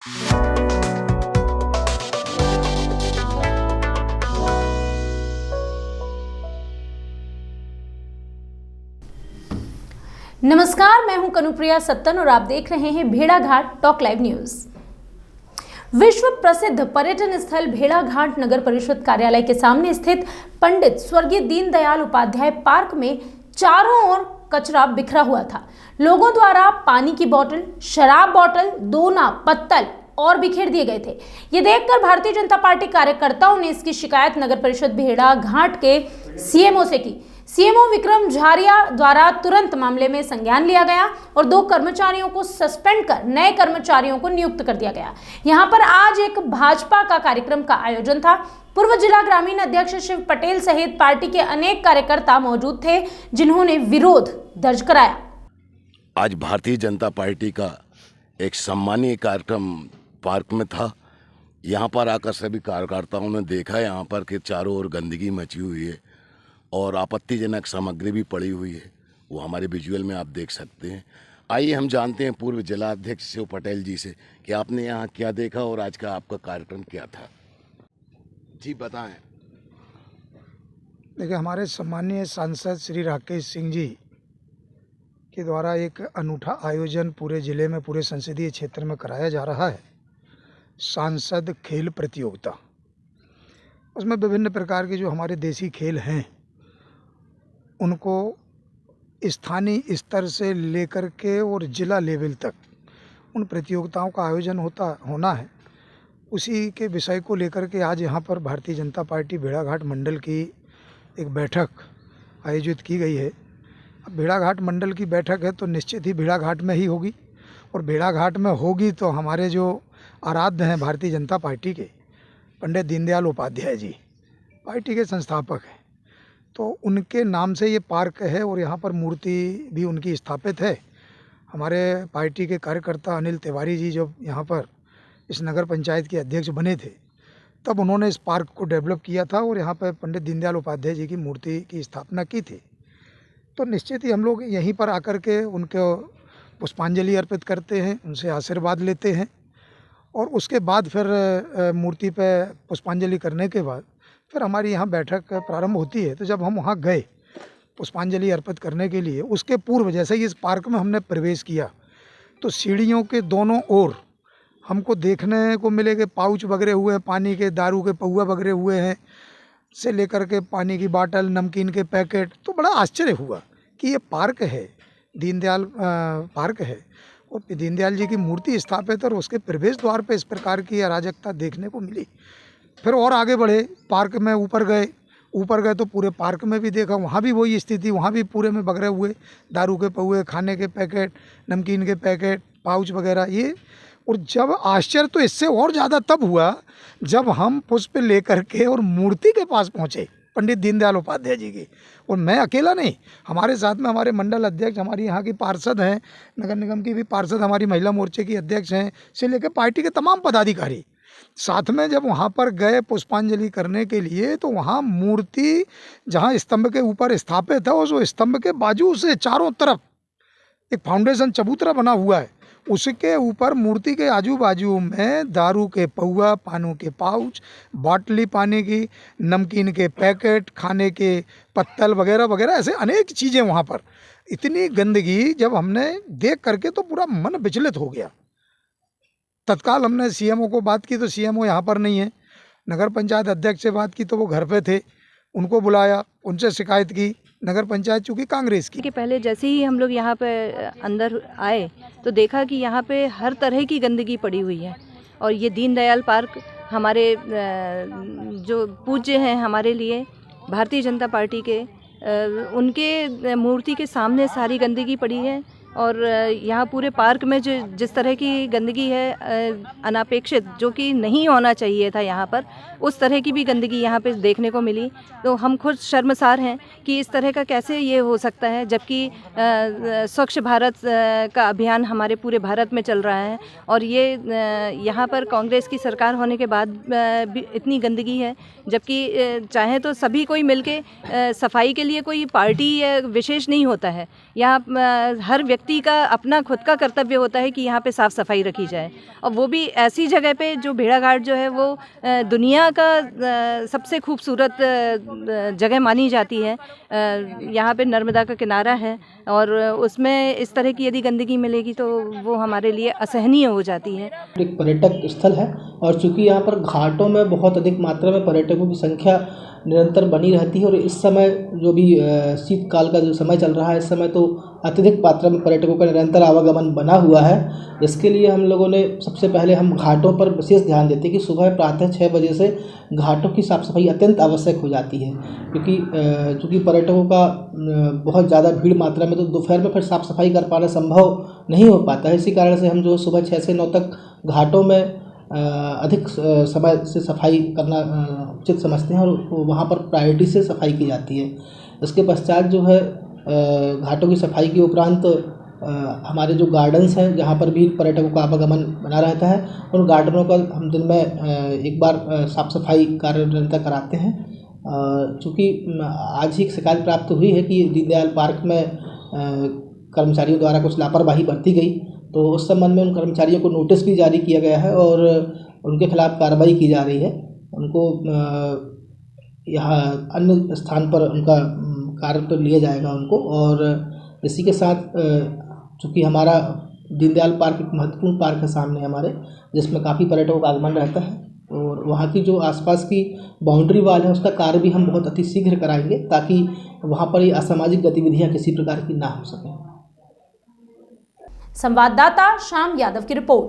नमस्कार, मैं हूं कनुप्रिया सत्तन और आप देख रहे हैं भेड़ाघाट टॉक लाइव न्यूज। विश्व प्रसिद्ध पर्यटन स्थल भेड़ाघाट नगर परिषद कार्यालय के सामने स्थित पंडित स्वर्गीय दीनदयाल उपाध्याय पार्क में चारों ओर कचरा बिखरा हुआ था। लोगों द्वारा पानी की बोतल, शराब बोतल, दोना, पत्तल और बिखेर दिए गए थे। ये देखकर भारतीय जनता पार्टी कार्यकर्ताओं ने इसकी शिकायत नगर परिषद भेड़ाघाट के सीएमओ से की। सीएमओ विक्रम झारिया द्वारा तुरंत मामले में संज्ञान लिया गया और 2 कर्मचारियों को सस्पेंड कर नए कर्मचारियों को नियुक्त कर दिया गया। यहां पर आज एक भाजपा का कार्यक्रम का आयोजन था। पूर्व जिला ग्रामीण अध्यक्ष शिव पटेल सहित पार्टी के अनेक कार्यकर्ता मौजूद थे, जिन्होंने विरोध दर्ज कराया। आज भारतीय जनता पार्टी का एक सम्मानीय कार्यक्रम पार्क में था। यहाँ पर आकर सभी कार्यकर्ताओं ने देखा यहाँ पर कि चारों ओर गंदगी मची हुई है और आपत्तिजनक सामग्री भी पड़ी हुई है। वो हमारे विजुअल में आप देख सकते हैं। आइए हम जानते हैं पूर्व जिला अध्यक्ष शिव पटेल जी से कि आपने यहाँ क्या देखा और आज का आपका कार्यक्रम क्या था। जी बताएं। देखिए, हमारे सम्मानीय सांसद श्री राकेश सिंह जी के द्वारा एक अनूठा आयोजन पूरे ज़िले में, पूरे संसदीय क्षेत्र में कराया जा रहा है। सांसद खेल प्रतियोगिता, उसमें विभिन्न प्रकार के जो हमारे देसी खेल हैं उनको स्थानीय स्तर से लेकर के और जिला लेवल तक उन प्रतियोगिताओं का आयोजन होना है। उसी के विषय को लेकर के आज यहाँ पर भारतीय जनता पार्टी भेड़ाघाट मंडल की एक बैठक आयोजित की गई है। अब भेड़ाघाट मंडल की बैठक है तो निश्चित ही भेड़ाघाट में ही होगी, और भेड़ाघाट में होगी तो हमारे जो आराध्य हैं भारतीय जनता पार्टी के पंडित दीनदयाल उपाध्याय जी, पार्टी के संस्थापक हैं, तो उनके नाम से ये पार्क है और यहाँ पर मूर्ति भी उनकी स्थापित है। हमारे पार्टी के कार्यकर्ता अनिल तिवारी जी जब यहाँ पर इस नगर पंचायत के अध्यक्ष बने थे तब उन्होंने इस पार्क को डेवलप किया था और यहाँ पर पंडित दीनदयाल उपाध्याय जी की मूर्ति की स्थापना की थी। तो निश्चित ही हम लोग यहीं पर आकर के उनको पुष्पांजलि अर्पित करते हैं, उनसे आशीर्वाद लेते हैं और उसके बाद फिर मूर्ति पे पुष्पांजलि करने के बाद फिर हमारी यहाँ बैठक प्रारंभ होती है। तो जब हम वहाँ गए पुष्पांजलि अर्पित करने के लिए, उसके पूर्व जैसे ही इस पार्क में हमने प्रवेश किया तो सीढ़ियों के दोनों ओर हमको देखने को मिले कि पाउच वगैरह हुए हैं, पानी के, दारू के पौवा वगैरह हुए हैं, से लेकर के पानी की बाटल, नमकीन के पैकेट। तो बड़ा आश्चर्य हुआ कि ये पार्क है, दीनदयाल पार्क है और दीनदयाल जी की मूर्ति स्थापित है और उसके प्रवेश द्वार पे इस प्रकार की अराजकता देखने को मिली। फिर और आगे बढ़े, पार्क में ऊपर गए तो पूरे पार्क में भी देखा, वहाँ भी वही स्थिति, वहाँ भी पूरे में बगरे हुए दारू के पौवे, खाने के पैकेट, नमकीन के पैकेट, पाउच वगैरह ये। और जब आश्चर्य तो इससे और ज़्यादा तब हुआ जब हम पुष्प लेकर के और मूर्ति के पास पहुँचे पंडित दीनदयाल उपाध्याय जी की। और मैं अकेला नहीं, हमारे साथ में हमारे मंडल अध्यक्ष, हमारी यहाँ की पार्षद हैं, नगर निगम की भी पार्षद, हमारी महिला मोर्चे की अध्यक्ष हैं, से लेकर पार्टी के तमाम पदाधिकारी साथ में जब वहाँ पर गए पुष्पांजलि करने के लिए तो वहाँ मूर्ति जहाँ स्तंभ के ऊपर स्थापित है, उस स्तंभ के बाजू से चारों तरफ एक फाउंडेशन चबूतरा बना हुआ है, उसके ऊपर मूर्ति के आजू बाजू में दारू के पौवा, पानों के पाउच, बाटली पानी की, नमकीन के पैकेट, खाने के पत्तल वगैरह वगैरह, ऐसे अनेक चीज़ें वहाँ पर। इतनी गंदगी जब हमने देख करके तो पूरा मन विचलित हो गया। तत्काल हमने सीएमओ को बात की तो सीएमओ यहाँ पर नहीं है। नगर पंचायत अध्यक्ष से बात की तो वो घर पे थे, उनको बुलाया, उनसे शिकायत की। नगर पंचायत चूँकि कांग्रेस की। कि पहले जैसे ही हम लोग यहाँ पे अंदर आए तो देखा कि यहाँ पे हर तरह की गंदगी पड़ी हुई है। और ये दीनदयाल पार्क हमारे जो पूज्य हैं हमारे लिए, भारतीय जनता पार्टी के, उनके मूर्ति के सामने सारी गंदगी पड़ी है। और यहाँ पूरे पार्क में जो जिस तरह की गंदगी है अनापेक्षित, जो कि नहीं होना चाहिए था यहाँ पर, उस तरह की भी गंदगी यहाँ पे देखने को मिली। तो हम खुद शर्मसार हैं कि इस तरह का कैसे ये हो सकता है, जबकि स्वच्छ भारत का अभियान हमारे पूरे भारत में चल रहा है और ये यहाँ पर कांग्रेस की सरकार होने के बाद भी इतनी गंदगी है। जबकि चाहे तो सभी कोई मिलके सफाई के लिए कोई पार्टी विशेष नहीं होता है, यहाँ हर व्यक्ति व्यक्ति का अपना खुद का कर्तव्य होता है कि यहाँ पे साफ़ सफाई रखी जाए, और वो भी ऐसी जगह पे जो भेड़ाघाट जो है वो दुनिया का सबसे खूबसूरत जगह मानी जाती है। यहाँ पे नर्मदा का किनारा है और उसमें इस तरह की यदि गंदगी मिलेगी तो वो हमारे लिए असहनीय हो जाती है। एक पर्यटक स्थल है और चूँकि यहाँ पर घाटों में बहुत अधिक मात्रा में पर्यटकों की संख्या निरंतर बनी रहती है, और इस समय जो भी शीतकाल का जो समय चल रहा है, इस समय तो अत्यधिक मात्रा में पर्यटकों का निरंतर आवागमन बना हुआ है। इसके लिए हम लोगों ने सबसे पहले हम घाटों पर विशेष ध्यान देते हैं कि सुबह प्रातः 6 बजे से घाटों की साफ़ सफाई अत्यंत आवश्यक हो जाती है, क्योंकि चूँकि पर्यटकों का बहुत ज़्यादा भीड़ मात्रा में तो दोपहर में फिर साफ़ सफाई कर पाना संभव नहीं हो पाता है। इसी कारण से हम जो सुबह 6 से 9 तक घाटों में अधिक समय से सफाई करना उचित समझते हैं, और वहाँ पर प्रायोरिटी से सफाई की जाती है। इसके पश्चात जो है घाटों की सफाई के उपरांत हमारे जो गार्डन्स हैं जहाँ पर भी पर्यटकों का आवागमन बना रहता है, उन गार्डनों का हम दिन में एक बार साफ़ सफाई कार्य निरंतर कराते हैं। चूँकि आज ही एक शिकायत प्राप्त हुई है कि दीनदयाल पार्क में कर्मचारियों द्वारा कुछ लापरवाही बरती गई, तो उस संबंध में उन कर्मचारियों को नोटिस भी जारी किया गया है और उनके खिलाफ़ कार्रवाई की जा रही है। उनको यहाँ अन्य स्थान पर उनका कार्य पर लिया जाएगा उनको। और इसी के साथ चूँकि हमारा दीनदयाल पार्क एक महत्वपूर्ण पार्क है सामने हमारे, जिसमें काफ़ी पर्यटकों का आगमन रहता है, और वहाँ की जो आसपास की बाउंड्री वाल है उसका कार्य भी हम बहुत अति शीघ्र कराएंगे, ताकि वहाँ पर ये असामाजिक गतिविधियाँ किसी प्रकार की ना हो सकें। संवाददाता श्याम यादव की रिपोर्ट।